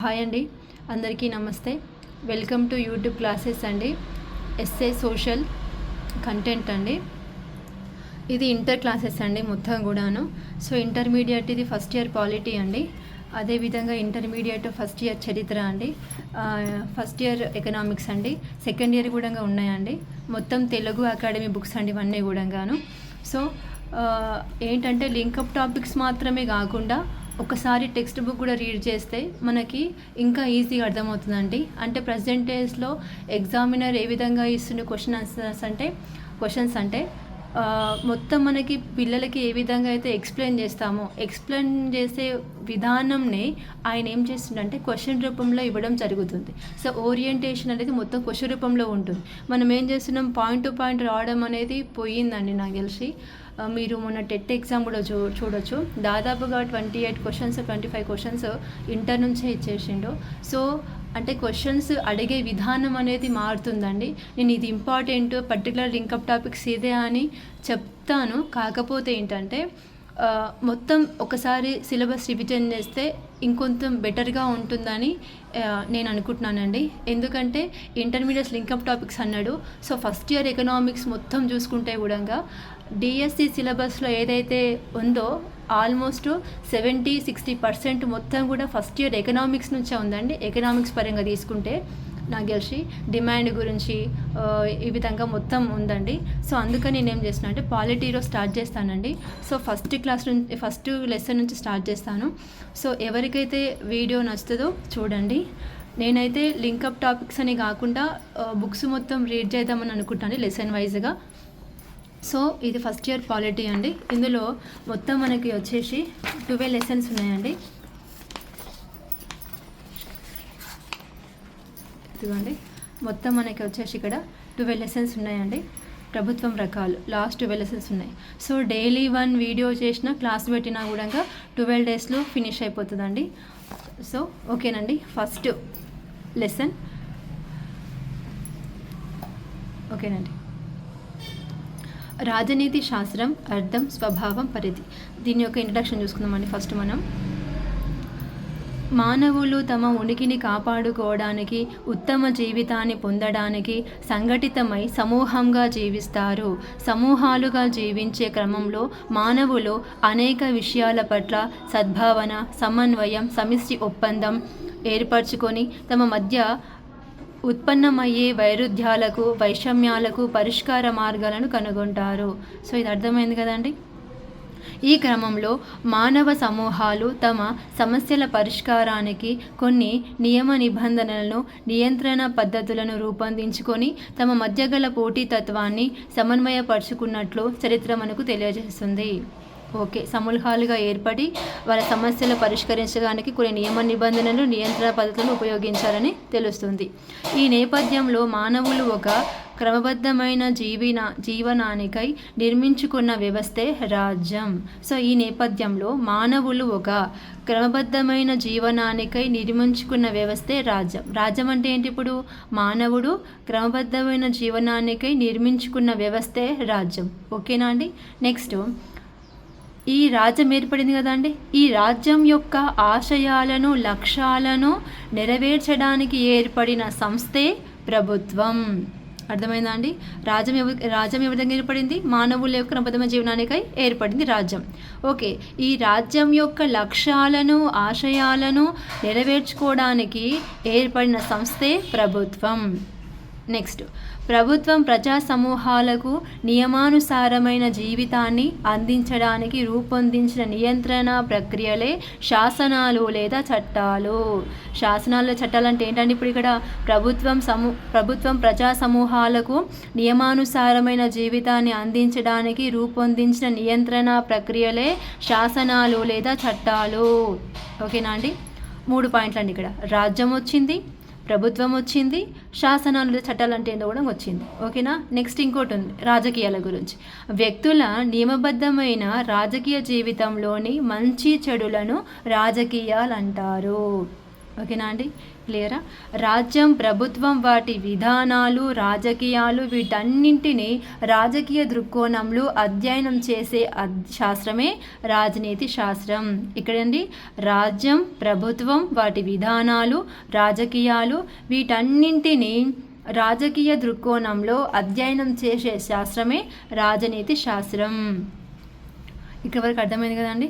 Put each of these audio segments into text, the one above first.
Hi అండి, అందరికీ నమస్తే. వెల్కమ్ టు యూట్యూబ్ క్లాసెస్ అండి. ఎస్ఏ సోషల్ కంటెంట్ అండి. ఇది ఇంటర్ క్లాసెస్ అండి మొత్తం కూడాను. సో ఇంటర్మీడియట్ ఇది ఫస్ట్ ఇయర్ పాలిటీ అండి. అదేవిధంగా ఇంటర్మీడియట్ ఫస్ట్ ఇయర్ చరిత్ర అండి, ఫస్ట్ ఇయర్ ఎకనామిక్స్ అండి, సెకండ్ ఇయర్ కూడా ఉన్నాయండి. మొత్తం తెలుగు అకాడమీ బుక్స్ అండి ఇవన్నీ కూడాను. సో ఏంటంటే లింకప్ టాపిక్స్ మాత్రమే కాకుండా ఒకసారి టెక్స్ట్ బుక్ కూడా రీడ్ చేస్తే మనకి ఇంకా ఈజీగా అర్థమవుతుందండి. అంటే ప్రజెంట్ డేస్లో ఎగ్జామినర్ ఏ విధంగా ఇస్తున్న క్వశ్చన్స్ అంటే మొత్తం మనకి పిల్లలకి ఏ విధంగా అయితే ఎక్స్ప్లెయిన్ చేసే విధానంనే ఆయన ఏం చేస్తుందంటే క్వశ్చన్ రూపంలో ఇవ్వడం జరుగుతుంది. సో ఓరియంటేషన్ అనేది మొత్తం క్వశ్చన్ రూపంలో ఉంటుంది. మనం ఏం చేస్తున్నాం, పాయింట్ టు పాయింట్ రావడం అనేది పోయిందండి నాకు తెలిసి. మీరు మొన్న టెట్ ఎగ్జామ్ కూడా చూడొచ్చు. దాదాపుగా 28 క్వశ్చన్స్ 25 క్వశ్చన్స్ ఇంటర్ నుంచే ఇచ్చేసిండు. సో అంటే క్వశ్చన్స్ అడిగే విధానం అనేది మారుతుందండి. నేను ఇది ఇంపార్టెంట్ పర్టికులర్ లింకప్ టాపిక్స్ ఇదే అని చెప్తాను. కాకపోతే ఏంటంటే మొత్తం ఒకసారి సిలబస్ రివిజన్ చేస్తే ఇంకొంచెం బెటర్గా ఉంటుందని నేను అనుకుంటున్నానండి. ఎందుకంటే ఇంటర్మీడియట్ లింకప్ టాపిక్స్ అన్నాడు. సో ఫస్ట్ ఇయర్ ఎకనామిక్స్ మొత్తం చూసుకుంటే కూడా డిఎస్సి సిలబస్లో ఏదైతే ఉందో ఆల్మోస్ట్ 70-60% మొత్తం కూడా ఫస్ట్ ఇయర్ ఎకనామిక్స్ నుంచే ఉందండి. ఎకనామిక్స్ పరంగా తీసుకుంటే నాకు తెలిసి డిమాండ్ గురించి ఈ విధంగా మొత్తం ఉందండి. సో అందుకని నేను ఏం చేస్తున్నా అంటే పాలిటీలో స్టార్ట్ చేస్తానండి. సో ఫస్ట్ లెసన్ నుంచి స్టార్ట్ చేస్తాను. సో ఎవరికైతే వీడియో నచ్చుతుందో చూడండి. నేనైతే లింకప్ టాపిక్స్ అని కాకుండా బుక్స్ మొత్తం రీడ్ చేద్దామని అనుకుంటాను లెసన్ వైజ్గా. సో ఇది ఫస్ట్ ఇయర్ పాలిటీ అండి. ఇందులో మొత్తం మనకి వచ్చేసి 12 లెసన్స్ ఉన్నాయండి. ఇదిగోండి, మొత్తం మనకి వచ్చేసి ఇక్కడ 12 లెసన్స్ ఉన్నాయండి. ప్రభుత్వం రకాలు లాస్ట్ 12 లెసన్స్ ఉన్నాయి. సో డైలీ 1 వీడియో చేసిన క్లాస్ పెట్టినా కూడా 12 డేస్లో ఫినిష్ అయిపోతుందండి. సో ఓకేనండి, ఫస్ట్ లెసన్ ఓకేనండి. రాజనీతి శాస్త్రం, అర్థం, స్వభావం, పరిధి. దీని యొక్క ఇంట్రడక్షన్ చూసుకుందామండి. ఫస్ట్ మనం మానవులు తమ ఉనికిని కాపాడుకోవడానికి, ఉత్తమ జీవితాన్ని పొందడానికి సంఘటితమై సమూహంగా జీవిస్తారు. సమూహాలుగా జీవించే క్రమంలో మానవులు అనేక విషయాల పట్ల సద్భావన, సమన్వయం, సమిష్టి ఒప్పందం ఏర్పరచుకొని తమ మధ్య ఉత్పన్నమయ్యే వైరుధ్యాలకు, వైషమ్యాలకు పరిష్కార మార్గాలను కనుగొంటారు. సో ఇది అర్థమైంది కదండి. ఈ క్రమంలో మానవ సమూహాలు తమ సమస్యల పరిష్కారానికి కొన్ని నియమ నిబంధనలను, నియంత్రణ పద్ధతులను రూపొందించుకొని తమ మధ్య గల పోటీతత్వాన్ని సమన్వయపరుచుకున్నట్లు చరిత్ర మనకు తెలియజేస్తుంది. ఓకే, సమూహాలుగా ఏర్పడి వాళ్ళ సమస్యలు పరిష్కరించడానికి కొన్ని నియమ నిబంధనలు, నియంత్రణ పద్ధతులను ఉపయోగించాలని తెలుస్తుంది. ఈ నేపథ్యంలో మానవులు ఒక క్రమబద్ధమైన జీవనానికై నిర్మించుకున్న వ్యవస్థే రాజ్యం. సో ఈ నేపథ్యంలో మానవులు ఒక క్రమబద్ధమైన జీవనానికై నిర్మించుకున్న వ్యవస్థే రాజ్యం. రాజ్యం అంటే ఏంటి? ఇప్పుడు మానవుడు క్రమబద్ధమైన జీవనానికై నిర్మించుకున్న వ్యవస్థే రాజ్యం. ఓకేనా అండి. నెక్స్ట్, ఈ రాజ్యం ఏర్పడింది కదండి. ఈ రాజ్యం యొక్క ఆశయాలను, లక్ష్యాలను నెరవేర్చడానికి ఏర్పడిన సంస్థే ప్రభుత్వం. అర్థమైందా అండి. రాజ్యం ఏ విధంగా ఏర్పడింది? మానవుల యొక్క క్రమబద్ధమైన జీవనానికై ఏర్పడింది రాజ్యం. ఓకే, ఈ రాజ్యం యొక్క లక్ష్యాలను, ఆశయాలను నెరవేర్చుకోవడానికి ఏర్పడిన సంస్థే ప్రభుత్వం. నెక్స్ట్, ప్రభుత్వం ప్రజా సమూహాలకు నియమానుసారమైన జీవితాన్ని అందించడానికి రూపొందించిన నియంత్రణ ప్రక్రియలే శాసనాలు లేదా చట్టాలు. శాసనాలు, చట్టాలు అంటే ఏంటంటే ఇప్పుడు ఇక్కడ ప్రభుత్వం ప్రజా సమూహాలకు నియమానుసారమైన జీవితాన్ని అందించడానికి రూపొందించిన నియంత్రణ ప్రక్రియలే శాసనాలు లేదా చట్టాలు. ఓకేనా అండి. 3 పాయింట్లు అండి ఇక్కడ. రాజ్యం వచ్చింది, ప్రభుత్వం వచ్చింది, శాసనాలు చట్టాలు అంటే ఏంటో కూడా వచ్చింది. ఓకేనా. నెక్స్ట్ ఇంకోటి ఉంది, రాజకీయాల గురించి. వ్యక్తుల నియమబద్ధమైన రాజకీయ జీవితంలోని మంచి చెడులను రాజకీయాలు అంటారు. ఓకేనా అండి, క్లియరా? రాజ్యం, ప్రభుత్వం, వాటి విధానాలు, రాజకీయాలు వీటన్నింటినీ రాజకీయ దృక్కోణంలో అధ్యయనం చేసే శాస్త్రమే రాజనీతి శాస్త్రం. ఇక్కడండి రాజ్యం, ప్రభుత్వం, వాటి విధానాలు, రాజకీయాలు వీటన్నింటినీ రాజకీయ దృక్కోణంలో అధ్యయనం చేసే శాస్త్రమే రాజనీతి శాస్త్రం. ఇక్కడ వరకు అర్థమైంది కదండి.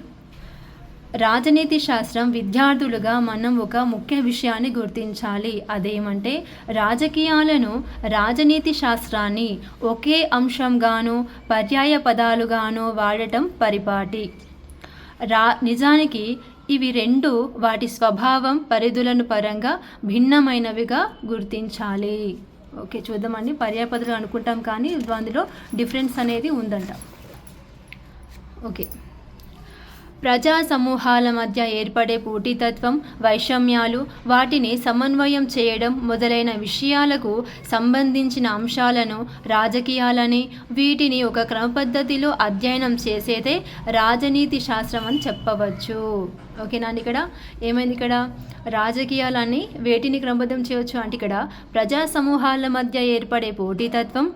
రాజనీతి శాస్త్రం విద్యార్థులుగా మనం ఒక ముఖ్య విషయాన్ని గుర్తించాలి. అదేమంటే రాజకీయాలను, రాజనీతి శాస్త్రాన్ని ఒకే అంశంగాను పర్యాయ పదాలుగాను వాడటం పరిపాటి. నిజానికి ఇవి రెండు వాటి స్వభావం, పరిధులను పరంగా భిన్నమైనవిగా గుర్తించాలి. ఓకే, చూద్దామండి. పర్యాయ పదాలు అనుకుంటాం కానీ అందులో డిఫరెన్స్ అనేది ఉందంట. ఓకే, ప్రజా సమూహాల మధ్య ఏర్పడే పోటీతత్వం, వైషమ్యాలు, వాటిని సమన్వయం చేయడం మొదలైన విషయాలకు సంబంధించిన అంశాలను రాజకీయాలని, వీటిని ఒక క్రమపద్ధతిలో అధ్యయనం చేసేదే రాజనీతి శాస్త్రం అని చెప్పవచ్చు. ఓకేనా అండి. ఇక్కడ ఏమైంది, ఇక్కడ రాజకీయాలని వేటిని క్రమబద్ధం చేయవచ్చు అంటే ఇక్కడ ప్రజా సమూహాల మధ్య ఏర్పడే పోటీతత్వం,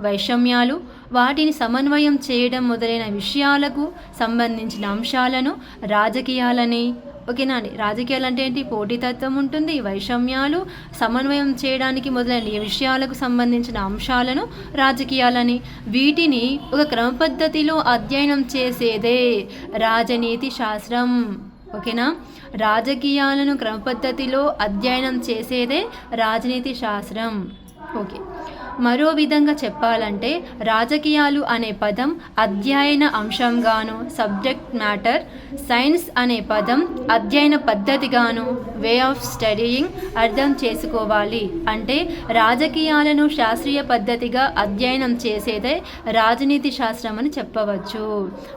వైషమ్యాలు, వాటిని సమన్వయం చేయడం మొదలైన విషయాలకు సంబంధించిన అంశాలను రాజకీయాలని. ఓకేనా అండి. రాజకీయాలు అంటే ఏంటి? పోటీతత్వం ఉంటుంది, వైషమ్యాలు, సమన్వయం చేయడానికి మొదలైన విషయాలకు సంబంధించిన అంశాలను రాజకీయాలని, వీటిని ఒక క్రమపద్ధతిలో అధ్యయనం చేసేదే రాజనీతి శాస్త్రం. ఓకేనా, రాజకీయాలను క్రమపద్ధతిలో అధ్యయనం చేసేదే రాజనీతి శాస్త్రం. ఓకే, మరో విధంగా చెప్పాలంటే రాజకీయాలు అనే పదం అధ్యయన అంశంగాను, సబ్జెక్ట్ మ్యాటర్, సైన్స్ అనే పదం అధ్యయన పద్ధతిగాను, వే ఆఫ్ స్టడీయింగ్ అర్థం చేసుకోవాలి. అంటే రాజకీయాలను శాస్త్రీయ పద్ధతిగా అధ్యయనం చేసేదే రాజనీతి శాస్త్రం అని చెప్పవచ్చు.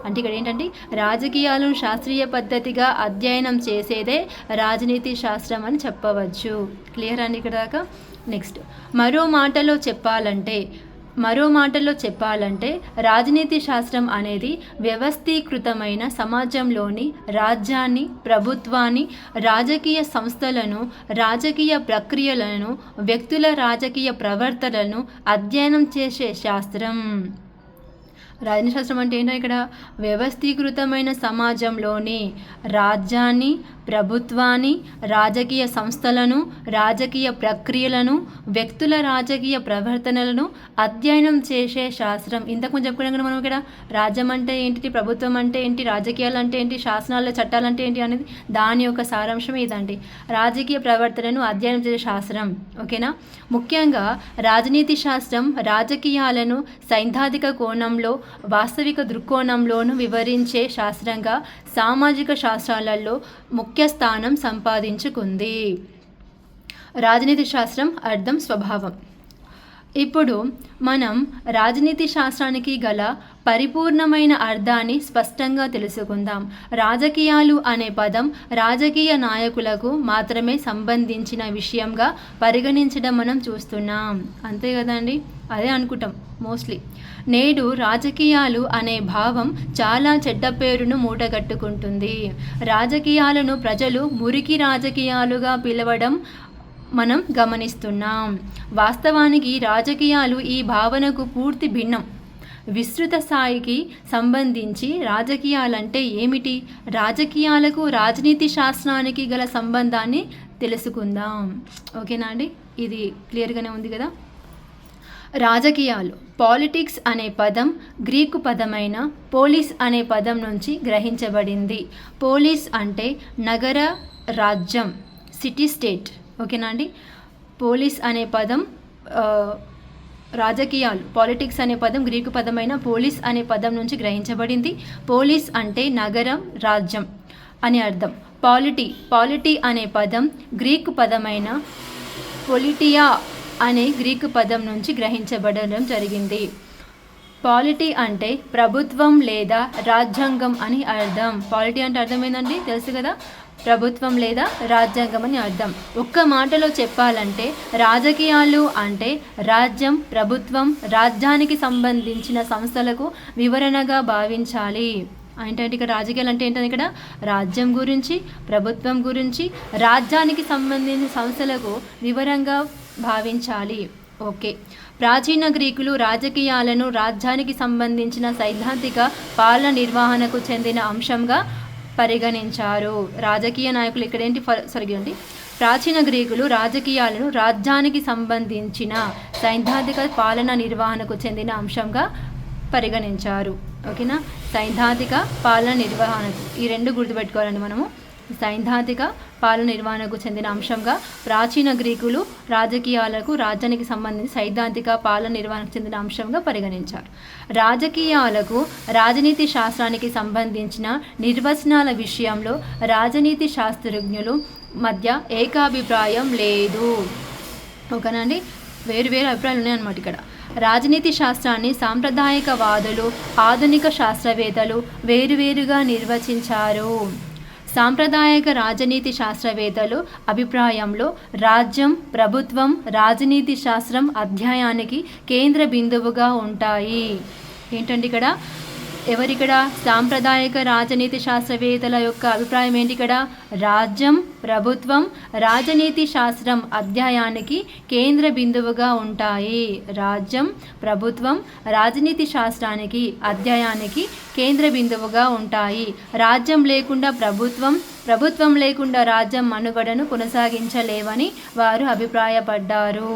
అంటే ఇక్కడ ఏంటంటే రాజకీయాలను శాస్త్రీయ పద్ధతిగా అధ్యయనం చేసేదే రాజనీతి శాస్త్రం అని చెప్పవచ్చు. క్లియర్ అండి ఇక్కడ దాకా? నెక్స్ట్, మరో మాటలో చెప్పాలంటే రాజనీతి శాస్త్రం అనేది వ్యవస్థీకృతమైన సమాజంలోని రాజ్యాన్ని, ప్రభుత్వాన్ని, రాజకీయ సంస్థలను, రాజకీయ ప్రక్రియలను, వ్యక్తుల రాజకీయ ప్రవర్తనలను అధ్యయనం చేసే శాస్త్రం. రాజనీతి శాస్త్రం అంటే ఏంటో ఇక్కడ వ్యవస్థీకృతమైన సమాజంలోని రాజ్యాన్ని, ప్రభుత్వాన్ని, రాజకీయ సంస్థలను, రాజకీయ ప్రక్రియలను, వ్యక్తుల రాజకీయ ప్రవర్తనలను అధ్యయనం చేసే శాస్త్రం. ఇంతకు చెప్పుకున్నాం కదా మనం ఇక్కడ రాజ్యం అంటే ఏంటి, ప్రభుత్వం అంటే ఏంటి, రాజకీయాలు అంటే ఏంటి, శాసనాలు, చట్టాలు అంటే ఏంటి అనేది దాని యొక్క సారాంశం ఇదండి. రాజకీయ ప్రవర్తనను అధ్యయనం చేసే శాస్త్రం. ఓకేనా. ముఖ్యంగా రాజనీతి శాస్త్రం రాజకీయాలను సైద్ధాంతిక కోణంలో, వాస్తవిక దృక్కోణంలోనూ వివరించే శాస్త్రంగా సామాజిక శాస్త్రాలలో ముఖ్య స్థానం సంపాదించుకుంది. రాజనీతి శాస్త్రం అర్థం, స్వభావం. ఇప్పుడు మనం రాజనీతి శాస్త్రానికి గల పరిపూర్ణమైన అర్థాన్ని స్పష్టంగా తెలుసుకుందాం. రాజకీయాలు అనే పదం రాజకీయ నాయకులకు మాత్రమే సంబంధించిన విషయంగా పరిగణించడం మనం చూస్తున్నాం. అంతే కదండి, అదే అనుకుంటాం మోస్ట్లీ. నేడు రాజకీయాలు అనే భావం చాలా చెడ్డ పేరును మూటగట్టుకుంటుంది. రాజకీయాలను ప్రజలు మురికి రాజకీయాలుగా పిలవడం మనం గమనిస్తున్నాం. వాస్తవానికి రాజకీయాలు ఈ భావనకు పూర్తి భిన్నం. విస్తృత స్థాయికి సంబంధించి రాజకీయాలంటే ఏమిటి, రాజకీయాలకు రాజనీతి శాస్త్రానికి గల సంబంధాన్ని తెలుసుకుందాం. ఓకేనా అండి, ఇది క్లియర్గానే ఉంది కదా. రాజకీయాలు, పాలిటిక్స్ అనే పదం గ్రీకు పదమైన పోలిస్ అనే పదం నుంచి గ్రహించబడింది. పోలిస్ అంటే నగర, రాజ్యం, సిటీ స్టేట్. ఓకేనా అండి. పోలిస్ అనే పదం రాజకీయాలు, పాలిటిక్స్ అనే పదం గ్రీకు పదమైన పోలిస్ అనే పదం నుంచి గ్రహించబడింది. పోలిస్ అంటే నగరం, రాజ్యం అని అర్థం. పాలిటీ అనే పదం గ్రీకు పదమైన పొలిటియా అనే గ్రీకు పదం నుంచి గ్రహించబడడం జరిగింది. పాలిటీ అంటే ప్రభుత్వం లేదా రాజ్యాంగం అని అర్థం. పాలిటీ అంటే అర్థం ఏంటండి, తెలుసు కదా, ప్రభుత్వం లేదా రాజ్యాంగం అని అర్థం. ఒక్క మాటలో చెప్పాలంటే రాజకీయాలు అంటే రాజ్యం, ప్రభుత్వం, రాజ్యానికి సంబంధించిన సంస్థలకు వివరణగా భావించాలి. ఏంటంటే ఇక్కడ రాజకీయాలు అంటే ఏంటంటే ఇక్కడ రాజ్యం గురించి, ప్రభుత్వం గురించి, రాజ్యానికి సంబంధించిన సంస్థలకు వివరంగా భావించాలి. ఓకే. ప్రాచీన గ్రీకులు రాజకీయాలను రాజ్యానికి సంబంధించిన సైద్ధాంతిక పాలన నిర్వహణకు చెందిన అంశంగా పరిగణించారు. రాజకీయ నాయకులు ఇక్కడేంటి సరిగండి. ప్రాచీన గ్రీకులు రాజకీయాలను రాజ్యానికి సంబంధించిన సైద్ధాంతిక పాలన నిర్వహణకు చెందిన అంశంగా పరిగణించారు. ఓకేనా, సైద్ధాంతిక పాలన నిర్వహణకు, ఈ రెండు గుర్తుపెట్టుకోవాలండి మనము. సైద్ధాంతిక పాలన నిర్వహణకు చెందిన అంశంగా ప్రాచీన గ్రీకులు రాజకీయాలకు రాజ్యానికి సంబంధించి సైద్ధాంతిక పాలన నిర్వహణకు చెందిన అంశంగా పరిగణించారు. రాజకీయాలకు రాజనీతి శాస్త్రానికి సంబంధించిన నిర్వచనాల విషయంలో రాజనీతి శాస్త్రజ్ఞులు మధ్య ఏకాభిప్రాయం లేదు. ఓకేనండి, వేరు వేరు అభిప్రాయాలు ఉన్నాయన్నమాట. ఇక్కడ రాజనీతి శాస్త్రాన్ని సాంప్రదాయకవాదులు, ఆధునిక శాస్త్రవేత్తలు వేరువేరుగా నిర్వచించారు. సాంప్రదాయక రాజనీతి శాస్త్రవేత్తలు అభిప్రాయంలో రాజ్యం, ప్రభుత్వం, రాజనీతి శాస్త్రం అధ్యాయానికి కేంద్ర బిందువుగా ఉంటాయి. ఏంటండి ఇక్కడ ఎవరిక్కడ సాంప్రదాయక రాజనీతి శాస్త్రవేత్తల యొక్క అభిప్రాయం ఏంటి? ఇక్కడ రాజ్యం, ప్రభుత్వం, రాజనీతి శాస్త్రం అధ్యాయానికి కేంద్ర బిందువుగా ఉంటాయి. రాజ్యం, ప్రభుత్వం, రాజనీతి శాస్త్రానికి అధ్యాయానికి కేంద్ర బిందువుగా ఉంటాయి. రాజ్యం లేకుండా ప్రభుత్వం, ప్రభుత్వం లేకుండా రాజ్యం మనుగడను కొనసాగించలేవని వారు అభిప్రాయపడ్డారు.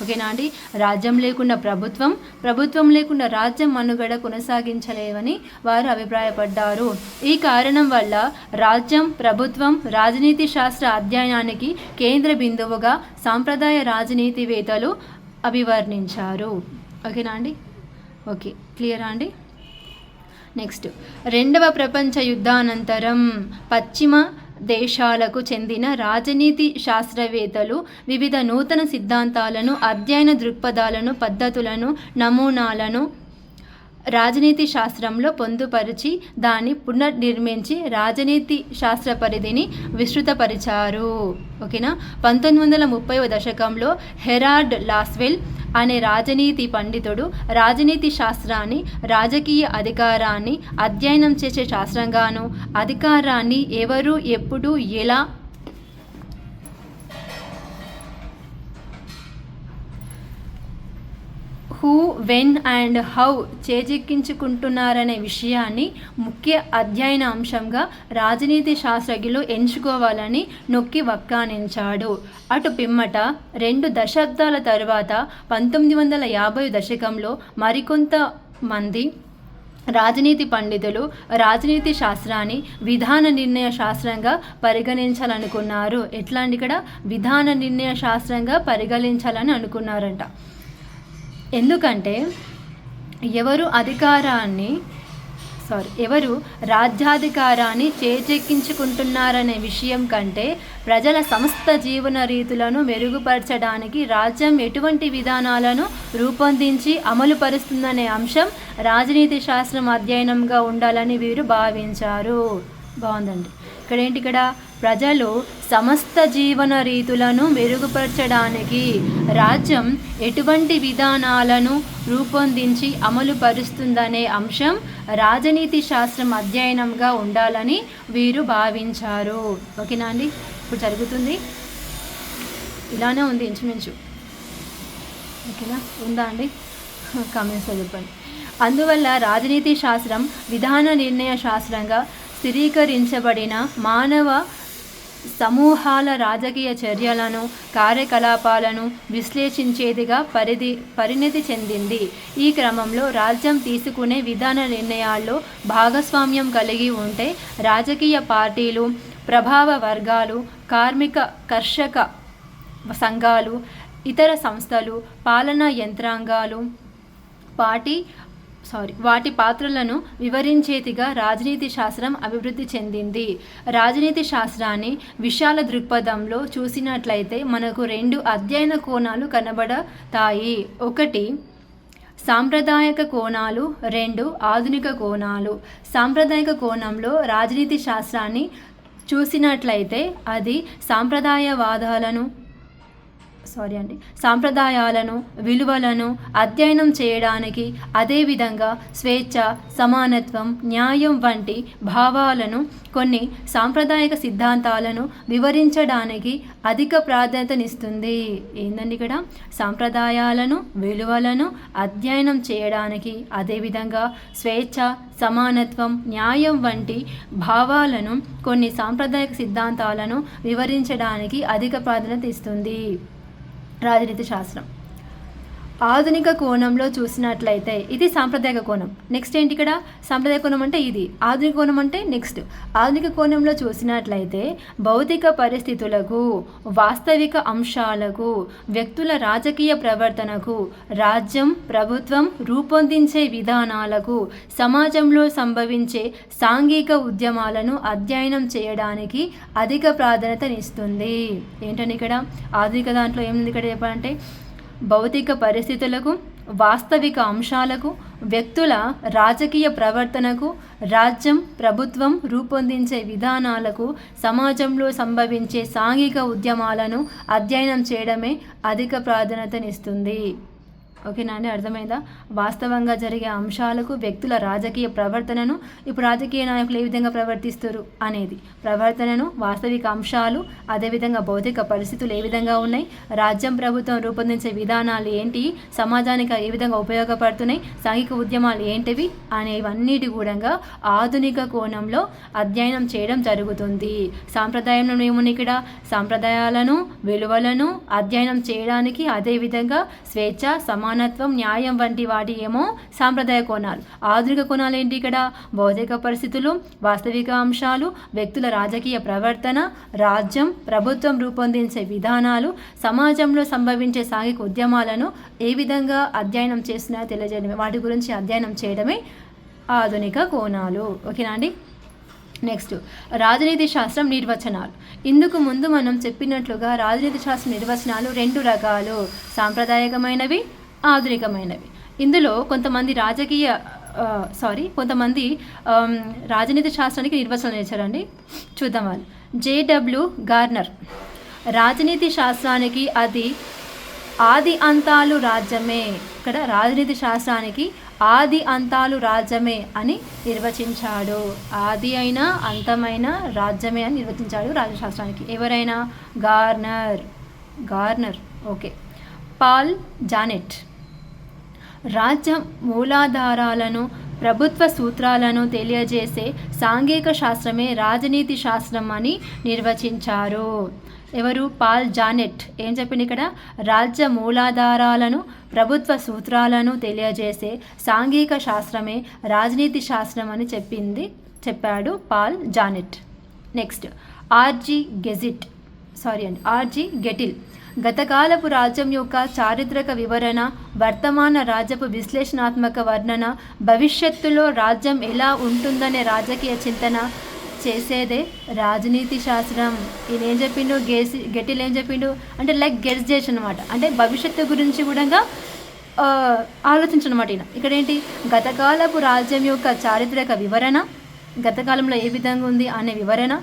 ఓకేనా అండి, రాజ్యం లేకుండా ప్రభుత్వం, ప్రభుత్వం లేకుండా రాజ్యం మనుగడ కొనసాగించలేవని వారు అభిప్రాయపడ్డారు. ఈ కారణం వల్ల రాజ్యం, ప్రభుత్వం, రాజనీతి శాస్త్ర అధ్యయనానికి కేంద్ర బిందువుగా సాంప్రదాయ రాజనీతివేత్తలు అభివర్ణించారు. ఓకేనా అండి, ఓకే, క్లియరా అండి. నెక్స్ట్, రెండవ ప్రపంచ యుద్ధానంతరం పశ్చిమ దేశాలకు చెందిన రాజనీతి శాస్త్రవేత్తలు వివిధ నూతన సిద్ధాంతాలను, అధ్యయన దృక్పథాలను, పద్ధతులను, నమూనాలను రాజనీతి శాస్త్రంలో పొందుపరిచి దాన్ని పునర్నిర్మించి రాజనీతి శాస్త్ర పరిధిని విస్తృతపరిచారు. ఓకేనా, 1930వ దశకంలో హెరాల్డ్ లాస్వెల్ అనే రాజనీతి పండితుడు రాజనీతి శాస్త్రాన్ని రాజకీయ అధికారాన్ని అధ్యయనం చేసే శాస్త్రంగాను, అధికారాన్ని ఎవరు, ఎప్పుడు, ఎలా హూ, వెన్ అండ్ హౌ చేజిక్కించుకుంటున్నారనే విషయాన్ని ముఖ్య అధ్యయన అంశంగా రాజనీతి శాస్త్రజ్ఞులు ఎంచుకోవాలని నొక్కి వక్కానించాడు. అటు పిమ్మట 2 దశాబ్దాల తరువాత 1950 దశకంలో మరికొంత మంది రాజనీతి పండితులు రాజనీతి శాస్త్రాన్ని విధాన నిర్ణయ శాస్త్రంగా పరిగణించాలనుకున్నారు. ఎట్లా అండి, ఇక్కడ విధాన నిర్ణయ శాస్త్రంగా పరిగణించాలని అనుకున్నారంట. ఎందుకంటే ఎవరు రాజ్యాధికారాన్ని చేజెక్కించుకుంటున్నారనే విషయం కంటే ప్రజల సమస్త జీవన రీతులను మెరుగుపరచడానికి రాజ్యం ఎటువంటి విధానాలను రూపొందించి అమలుపరుస్తుందనే అంశం రాజనీతి శాస్త్రం అధ్యయనంగా ఉండాలని వీరు భావించారు. బాగుందండి. ఇక్కడ ప్రజలు సమస్త జీవన రీతులను మెరుగుపరచడానికి రాజ్యం ఎటువంటి విధానాలను రూపొందించి అమలు పరుస్తుందనే అంశం రాజనీతి శాస్త్రం అధ్యయనంగా ఉండాలని వీరు భావించారు. ఓకేనా అండి, ఇప్పుడు జరుగుతుంది ఇలానే ఉంది ఇంచుమించు. ఓకేనా, ఉందా అండి? కామెంట్స్లో చెప్పండి. అందువల్ల రాజనీతి శాస్త్రం విధాన నిర్ణయ శాస్త్రంగా స్థిరీకరించబడిన మానవ సమూహాల రాజకీయ చర్యలను, కార్యకలాపాలను విశ్లేషించేదిగా పరిణతి చెందింది. ఈ క్రమంలో రాజ్యం తీసుకునే విధాన నిర్ణయాల్లో భాగస్వామ్యం కలిగి ఉంటే రాజకీయ పార్టీలు, ప్రభావ వర్గాలు, కార్మిక కర్షక సంఘాలు, ఇతర సంస్థలు, పాలనా యంత్రాంగాలు వాటి పాత్రలను వివరించేదిగా రాజనీతి శాస్త్రం అభివృద్ధి చెందింది. రాజనీతి శాస్త్రాన్ని విశాల దృక్పథంలో చూసినట్లయితే మనకు 2 అధ్యయన కోణాలు కనబడతాయి. 1 సాంప్రదాయక కోణాలు, 2 ఆధునిక కోణాలు. సాంప్రదాయక కోణంలో రాజనీతి శాస్త్రాన్ని చూసినట్లయితే అది సాంప్రదాయవాదాలను సాంప్రదాయాలను, విలువలను అధ్యయనం చేయడానికి, అదేవిధంగా స్వేచ్ఛ, సమానత్వం, న్యాయం వంటి భావాలను, కొన్ని సాంప్రదాయక సిద్ధాంతాలను వివరించడానికి అధిక ప్రాధాన్యతనిస్తుంది. ఏందండి ఇక్కడ? సాంప్రదాయాలను, విలువలను అధ్యయనం చేయడానికి, అదేవిధంగా స్వేచ్ఛ, సమానత్వం, న్యాయం వంటి భావాలను, కొన్ని సాంప్రదాయక సిద్ధాంతాలను వివరించడానికి అధిక ప్రాధాన్యత ఇస్తుంది రాజనీతి శాస్త్రం. ఆధునిక కోణంలో చూసినట్లయితే ఇది సాంప్రదాయక కోణం. నెక్స్ట్ ఏంటి ఇక్కడ? సాంప్రదాయ కోణం అంటే ఇది, ఆధునిక కోణం అంటే నెక్స్ట్. ఆధునిక కోణంలో చూసినట్లయితే భౌతిక పరిస్థితులకు, వాస్తవిక అంశాలకు, వ్యక్తుల రాజకీయ ప్రవర్తనకు, రాజ్యం, ప్రభుత్వం రూపొందించే విధానాలకు, సమాజంలో సంభవించే సాంఘిక ఉద్యమాలను అధ్యయనం చేయడానికి అధిక ప్రాధాన్యతనిస్తుంది. ఏంటని ఇక్కడ ఆధునిక దాంట్లో ఏముంది ఇక్కడ చెప్పాలంటే, భౌతిక పరిస్థితులకు, వాస్తవిక అంశాలకు, వ్యక్తుల రాజకీయ ప్రవర్తనకు, రాజ్యం, ప్రభుత్వం రూపొందించే విధానాలకు, సమాజంలో సంభవించే సాంఘిక ఉద్యమాలను అధ్యయనం చేయడమే అధిక ప్రాధాన్యతనిస్తుంది. ఓకేనా అండి? అర్థమైందా? వాస్తవంగా జరిగే అంశాలకు, వ్యక్తుల రాజకీయ ప్రవర్తనను, ఇప్పుడు రాజకీయ నాయకులు ఏ విధంగా ప్రవర్తిస్తారు అనేది, ప్రవర్తనను, వాస్తవిక అంశాలు, అదేవిధంగా భౌతిక పరిస్థితులు ఏ విధంగా ఉన్నాయి, రాజ్యం, ప్రభుత్వం రూపొందించే విధానాలు ఏంటి, సమాజానికి ఏ విధంగా ఉపయోగపడుతున్నాయి, సాంఘిక ఉద్యమాలు ఏంటివి అనేవన్నిటి కూడా ఆధునిక కోణంలో అధ్యయనం చేయడం జరుగుతుంది. సాంప్రదాయంలో ఏమున్నాయి ఇక్కడ? సాంప్రదాయాలను, విలువలను అధ్యయనం చేయడానికి, అదేవిధంగా స్వేచ్ఛ, సమానత్వం, న్యాయం వంటి వాటి ఏమో సాంప్రదాయ కోణాలు. ఆధునిక కోణాలు ఏంటి ఇక్కడ? భౌతిక పరిస్థితులు, వాస్తవిక అంశాలు, వ్యక్తుల రాజకీయ ప్రవర్తన, రాజ్యం, ప్రభుత్వం రూపొందించే విధానాలు, సమాజంలో సంభవించే సాంఘిక ఉద్యమాలను ఏ విధంగా అధ్యయనం చేస్తున్నాయో తెలియజేయడమే, వాటి గురించి అధ్యయనం చేయడమే ఆధునిక కోణాలు. ఓకేనా అండి? నెక్స్ట్ రాజనీతి శాస్త్రం నిర్వచనాలు. ఇందుకు ముందు మనం చెప్పినట్లుగా రాజనీతి శాస్త్ర నిర్వచనాలు రెండు రకాలు, సాంప్రదాయకమైనవి, ఆధునికమైనవి. ఇందులో కొంతమంది రాజనీతి శాస్త్రానికి నిర్వచనాలు ఇచ్చారండి. చూద్దాం వాళ్ళు. జేడబ్ల్యూ గార్నర్ రాజనీతి శాస్త్రానికి అది ఆది అంతాలు రాజ్యమే. ఇక్కడ రాజనీతి శాస్త్రానికి ఆది అంతాలు రాజ్యమే అని నిర్వచించాడు. ఆది అయినా అంతమైన రాజ్యమే అని నిర్వచించాడు రాజశాస్త్రానికి. ఎవరైనా? గార్నర్. ఓకే. పాల్ జానెట్ రాజ్య మూలాధారాలను, ప్రభుత్వ సూత్రాలను తెలియజేసే సాంఘిక శాస్త్రమే రాజనీతి శాస్త్రం అని నిర్వచించారు. ఎవరు? Paul Janet. ఏం చెప్పింది ఇక్కడ? రాజ్య మూలాధారాలను, ప్రభుత్వ సూత్రాలను తెలియజేసే సాంఘిక శాస్త్రమే రాజనీతి శాస్త్రం అని చెప్పాడు పాల్ జానెట్. నెక్స్ట్ ఆర్జీ గెటిల్ గతకాలపు రాజ్యం యొక్క చారిత్రక వివరణ, వర్తమాన రాజ్యపు విశ్లేషణాత్మక వర్ణన, భవిష్యత్తులో రాజ్యం ఎలా ఉంటుందనే రాజకీయ చింతన చేసేదే రాజనీతి శాస్త్రం. ఈయన ఏం చెప్పిండు? గెటిల్ ఏం చెప్పిండు అంటే లైక్ గెస్ చేసి అనమాట, అంటే భవిష్యత్తు గురించి కూడా ఆలోచించనమాట ఈయన. ఇక్కడ ఏంటి? గతకాలపు రాజ్యం యొక్క చారిత్రక వివరణ, గతకాలంలో ఏ విధంగా ఉంది అనే వివరణ,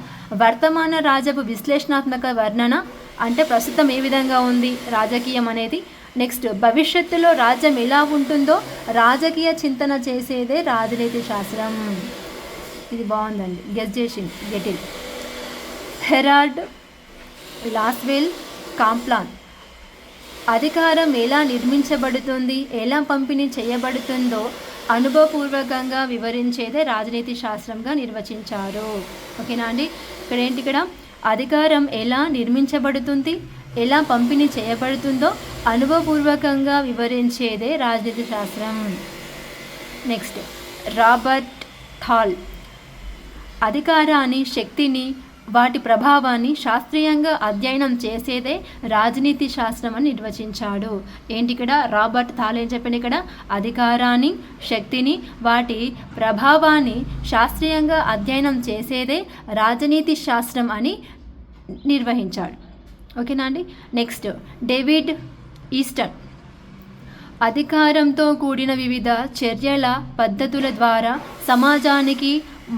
వర్తమాన రాజ్యపు విశ్లేషణాత్మక వర్ణన అంటే ప్రస్తుతం ఏ విధంగా ఉంది రాజకీయం అనేది, నెక్స్ట్ భవిష్యత్తులో రాజ్యం ఎలా ఉంటుందో రాజకీయ చింతన చేసేదే రాజనీతి శాస్త్రం. ఇది బాగుందండి, గెస్ చేసింది గెటిల్. హెరాల్డ్ లాస్వెల్ కాంప్లాన్ అధికారం ఎలా నిర్మించబడుతుంది, ఎలా పంపిణీ చేయబడుతుందో అనుభవపూర్వకంగా వివరించేదే రాజనీతి శాస్త్రంగా నిర్వచించారు. ఓకేనా అండి? ఇక్కడ అధికారం ఎలా నిర్మించబడుతుంది, ఎలా పంపిణీ చేయబడుతుందో అనుభవపూర్వకంగా వివరించేదే రాజనీతి శాస్త్రం. నెక్స్ట్ రాబర్ట్ థాల్ అధికారాన్ని, శక్తిని, వాటి ప్రభావాన్ని శాస్త్రీయంగా అధ్యయనం చేసేదే రాజనీతి శాస్త్రం అని నిర్వచించాడు. ఏంటి ఇక్కడ? రాబర్ట్ థాల్ ఏం చెప్పాడు ఇక్కడ? అధికారాన్ని, శక్తిని, వాటి ప్రభావాన్ని శాస్త్రీయంగా అధ్యయనం చేసేదే రాజనీతి శాస్త్రం అని నిర్వహించాడు. ఓకేనా అండి? నెక్స్ట్ డేవిడ్ ఈస్టన్ అధికారంతో కూడిన వివిధ చర్యల పద్ధతుల ద్వారా సమాజానికి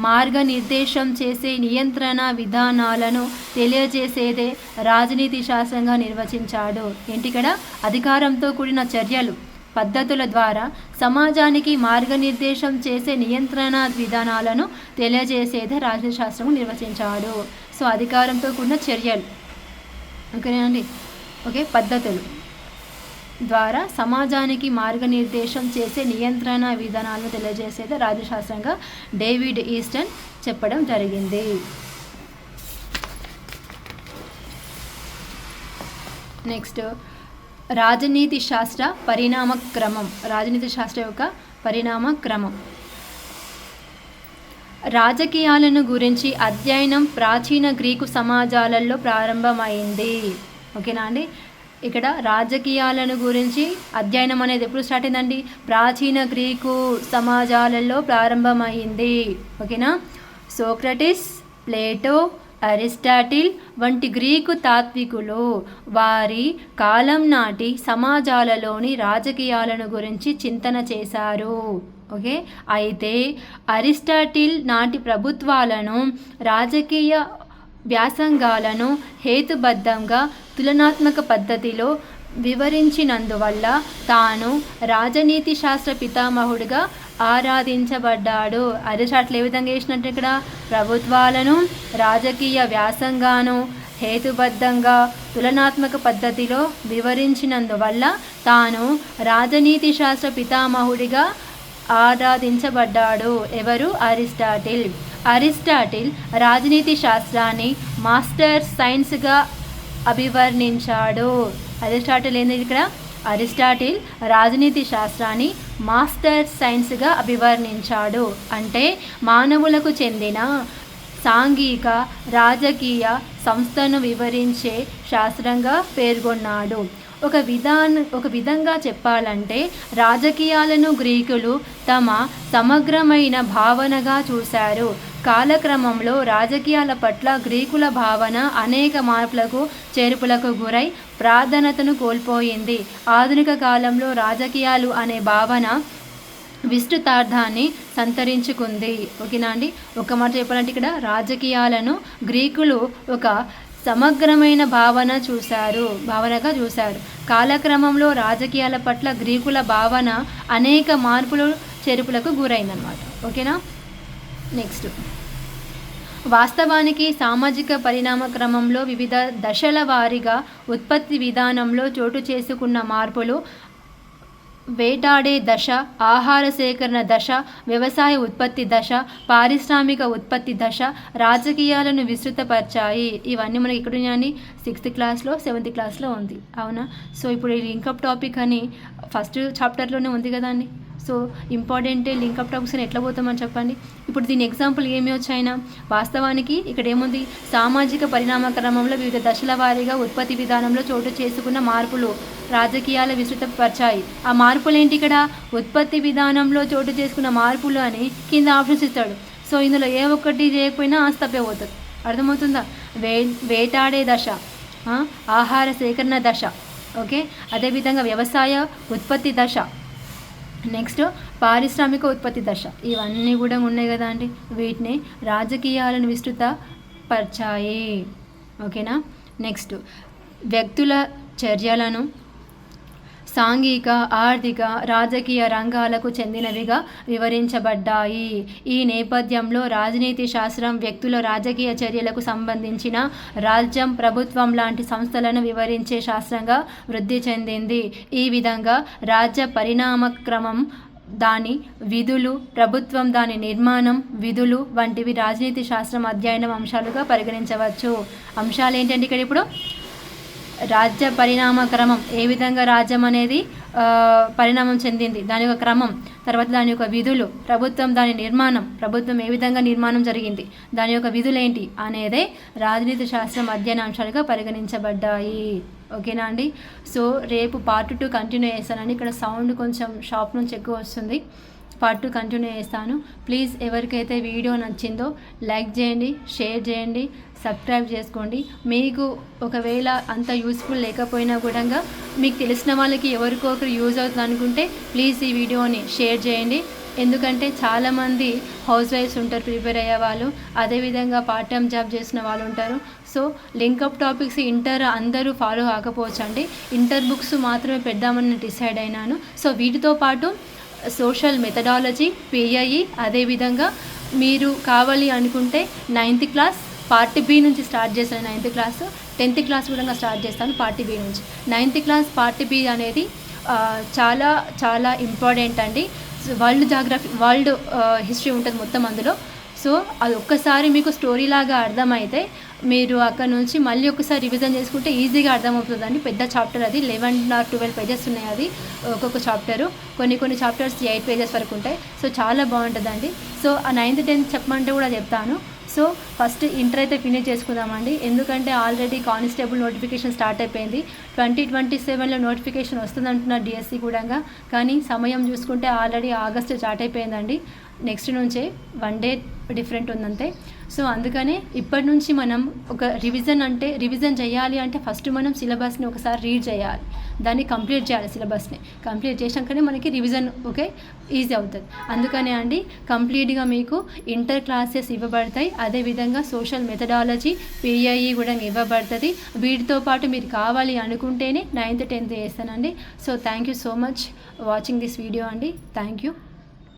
మార్గనిర్దేశం చేసే నియంత్రణ విధానాలను తెలియజేసేదే రాజనీతి శాస్త్రంగా నిర్వచించాడు. ఏంటి ఇక్కడ? అధికారంతో కూడిన చర్యలు, పద్ధతుల ద్వారా సమాజానికి మార్గనిర్దేశం చేసే నియంత్రణ విధానాలను తెలియజేసేదే రాజనీతి శాస్త్రం నిర్వచించాడు. సో అధికారంతో కూడిన చర్యలు, ఓకేనండి, ఓకే, పద్ధతులు ద్వారా సమాజానికి మార్గనిర్దేశం చేసే నియంత్రణ విధానాలను తెలియజేసేది రాజశాస్త్రంగా డేవిడ్ ఈస్టన్ చెప్పడం జరిగింది. నెక్స్ట్, రాజనీతి శాస్త్ర పరిణామ క్రమం. రాజనీతి శాస్త్రం యొక్క పరిణామ క్రమం. రాజకీయాలను గురించి అధ్యయనం ప్రాచీన గ్రీకు సమాజాలలో ప్రారంభమైంది. ఓకేనా అండి? ఇక్కడ రాజకీయాలను గురించి అధ్యయనం అనేది ఎప్పుడు స్టార్ట్ అయిందండి? ప్రాచీన గ్రీకు సమాజాలలో ప్రారంభమైంది. ఓకేనా? సోక్రటిస్, ప్లేటో, అరిస్టాటిల్ వంటి గ్రీకు తాత్వికులు వారి కాలం నాటి సమాజాలలోని రాజకీయాలను గురించి చింతన చేశారు. ఓకే, అయితే అరిస్టాటిల్ నాటి ప్రభుత్వాలను, రాజకీయ వ్యాసంగాలను హేతుబద్ధంగా తులనాత్మక పద్ధతిలో వివరించినందువల్ల తాను రాజనీతి శాస్త్ర పితామహుడిగా ఆరాధించబడ్డాడు. అరిస్టాటిల్ ఏ విధంగా చేసినట్టు ఇక్కడ ప్రభుత్వాలను, రాజకీయ వ్యాసంగాను హేతుబద్ధంగా తులనాత్మక పద్ధతిలో వివరించినందువల్ల తాను రాజనీతి శాస్త్ర పితామహుడిగా ఆరాధించబడ్డాడు. ఎవరు? అరిస్టాటిల్. అరిస్టాటిల్ రాజనీతి శాస్త్రాన్ని మాస్టర్ సైన్స్గా అభివర్ణించాడు. అరిస్టాటిల్ ఏంది ఇక్కడ? అరిస్టాటిల్ రాజనీతి శాస్త్రాన్ని మాస్టర్ సైన్స్గా అభివర్ణించాడు. అంటే మానవులకు చెందిన సాంఘిక రాజకీయ సంస్థను వివరించే శాస్త్రంగా పేర్కొన్నాడు. ఒక విధంగా చెప్పాలంటే రాజకీయాలను గ్రీకులు తమ సమగ్రమైన భావనగా చూశారు. కాలక్రమంలో రాజకీయాల పట్ల గ్రీకుల భావన అనేక మార్పులకు చేర్పులకు గురై ప్రాధాన్యతను కోల్పోయింది. ఆధునిక కాలంలో రాజకీయాలు అనే భావన విస్తృతార్థాన్ని సంతరించుకుంది. ఓకేనా అండి? ఒక మాట చెప్పాలంటే ఇక్కడ రాజకీయాలను గ్రీకులు ఒక సమగ్రమైన భావనగా చూశారు. కాలక్రమంలో రాజకీయాల పట్ల గ్రీకుల భావన అనేక మార్పులు చేర్పులకు గురైందనమాట. ఓకేనా? నెక్స్ట్, వాస్తవానికి సామాజిక పరిణామ క్రమంలో వివిధ దశల వారీగా ఉత్పత్తి విధానంలో చోటు చేసుకున్న మార్పులు వేటాడే దశ, ఆహార సేకరణ దశ, వ్యవసాయ ఉత్పత్తి దశ, పారిశ్రామిక ఉత్పత్తి దశ రాజకీయాలను విస్తృతపరిచాయి. ఇవన్నీ మనకి ఇక్కడ ఉన్నాయని 6th క్లాస్లో 7th క్లాస్లో ఉంది. అవునా? సో ఇప్పుడు ఈ లింకప్ టాపిక్ అని ఫస్ట్ చాప్టర్లోనే ఉంది కదా అండి. సో ఇంపార్టెంట్ లింకప్ టాపిక్స్ అని ఎట్లా పోతామని చెప్పండి. ఇప్పుడు దీని ఎగ్జాంపుల్ ఏమి వచ్చాయినా వాస్తవానికి ఇక్కడ ఏముంది? సామాజిక పరిణామ క్రమంలో వివిధ దశల వారీగా ఉత్పత్తి విధానంలో చోటు చేసుకున్న మార్పులు రాజకీయాల విస్తృతపరిచాయి. ఆ మార్పులు ఏంటి? ఇక్కడ ఉత్పత్తి విధానంలో చోటు చేసుకున్న మార్పులు అని కింద ఆప్షన్స్ ఇస్తాడు. సో ఇందులో ఏ ఒక్కటి చేయకపోయినా తప్పే పోతుంది. అర్థమవుతుందా? వేటాడే దశ, ఆహార సేకరణ దశ, ఓకే, అదేవిధంగా వ్యవసాయ ఉత్పత్తి దశ, నెక్స్ట్ పారిశ్రామిక ఉత్పత్తి దశ, ఇవన్నీ కూడా ఉన్నాయి కదా అండి. వీటిని రాజకీయాలను విస్తృతపరిచాయి. ఓకేనా? నెక్స్ట్, వ్యక్తుల చర్యలను సాంఘిక, ఆర్థిక, రాజకీయ రంగాలకు చెందినవిగా వివరించబడ్డాయి. ఈ నేపథ్యంలో రాజనీతి శాస్త్రం వ్యక్తుల రాజకీయ చర్యలకు సంబంధించిన రాజ్యం, ప్రభుత్వం లాంటి సంస్థలను వివరించే శాస్త్రంగా వృద్ధి చెందింది. ఈ విధంగా రాజ్య పరిణామ క్రమం, దాని విధులు, ప్రభుత్వం దాని నిర్మాణం, విధులు వంటివి రాజనీతి శాస్త్రం అధ్యయనం అంశాలుగా పరిగణించవచ్చు. అంశాలు ఏంటంటే ఇక్కడ ఇప్పుడు రాజ్య పరిణామ క్రమం, ఏ విధంగా రాజ్యం అనేది పరిణామం చెందింది, దాని యొక్క క్రమం, తర్వాత దాని యొక్క విధులు, ప్రభుత్వం దాని నిర్మాణం, ప్రభుత్వం ఏ విధంగా నిర్మాణం జరిగింది, దాని యొక్క విధులేంటి అనేదే రాజనీతి శాస్త్రం అధ్యయన అంశాలుగా పరిగణించబడ్డాయి. ఓకేనా అండి? సో రేపు పార్ట్ 2 కంటిన్యూ చేస్తానండి. ఇక్కడ సౌండ్ కొంచెం షాప్ నుంచి ఎక్కువ వస్తుంది. పార్ట్ 2 కంటిన్యూ చేస్తాను. ప్లీజ్ ఎవరికైతే వీడియో నచ్చిందో లైక్ చేయండి, షేర్ చేయండి, సబ్స్క్రైబ్ చేసుకోండి. మీకు ఒకవేళ అంత యూస్ఫుల్ లేకపోయినా కూడా మీకు తెలిసిన వాళ్ళకి ఎవరికో ఒకరు యూజ్ అవుతుంది అనుకుంటే ప్లీజ్ ఈ వీడియోని షేర్ చేయండి. ఎందుకంటే చాలామంది హౌస్ వైఫ్స్ ఉంటారు ప్రిపేర్ అయ్యే వాళ్ళు, అదేవిధంగా పార్ట్ టైం జాబ్ చేసిన వాళ్ళు ఉంటారు. సో లింకప్ టాపిక్స్ ఇంటర్ అందరూ ఫాలో కాకపోవచ్చు అండి. ఇంటర్ బుక్స్ మాత్రమే పెడదామని డిసైడ్ అయినాను. సో వీటితో పాటు సోషల్ మెథడాలజీ, పిఐఈ, అదేవిధంగా మీరు కావాలి అనుకుంటే 9th క్లాస్ పార్ట్ బి నుంచి స్టార్ట్ చేస్తాను. 9th క్లాస్ 10th క్లాస్ కూడా స్టార్ట్ చేస్తాను పార్ట్ బి నుంచి. 9th క్లాస్ పార్ట్ బి అనేది చాలా చాలా ఇంపార్టెంట్ అండి. వరల్డ్ జాగ్రఫీ, వరల్డ్ హిస్టరీ ఉంటుంది మొత్తం అందులో. సో అది ఒక్కసారి మీకు స్టోరీ లాగా అర్థమైతే మీరు అక్కడ నుంచి మళ్ళీ ఒకసారి రివిజన్ చేసుకుంటే ఈజీగా అర్థమవుతుందండి. పెద్ద చాప్టర్ అది 11 or 12 పేజెస్ ఉన్నాయి అది ఒక్కొక్క చాప్టరు. కొన్ని చాప్టర్స్ 8 పేజెస్ వరకు ఉంటాయి. సో చాలా బాగుంటుందండి. సో ఆ 9th 10th చెప్పమంటే కూడా చెప్తాను. సో ఫస్ట్ ఇంటర్ అయితే ఫినిష్ చేసుకుందామండి. ఎందుకంటే ఆల్రెడీ కానిస్టేబుల్ నోటిఫికేషన్ స్టార్ట్ అయిపోయింది. 2027లో నోటిఫికేషన్ వస్తుందంటున్నారు డిఎస్సి కూడా. కానీ సమయం చూసుకుంటే ఆల్రెడీ ఆగస్టు స్టార్ట్ అయిపోయిందండి. నెక్స్ట్ నుంచే 1 డే డిఫరెంట్ ఉందంతే. సో అందుకనే ఇప్పటి నుంచి మనం ఒక రివిజన్ చేయాలి అంటే ఫస్ట్ మనం సిలబస్ని ఒకసారి రీడ్ చేయాలి, దాన్ని కంప్లీట్ చేయాలి. సిలబస్ని కంప్లీట్ చేసినాకనే మనకి రివిజన్ ఈజీ అవుతుంది. అందుకనే అండి కంప్లీట్గా మీకు ఇంటర్ క్లాసెస్ ఇవ్వబడతాయి. అదేవిధంగా సోషల్ మెథడాలజీ, పిఐఈ కూడా ఇవ్వబడుతుంది. వీటితో పాటు మీరు కావాలి అనుకుంటేనే 9th 10th చేస్తానండి. So thank you so much watching this video అండి. Thank you.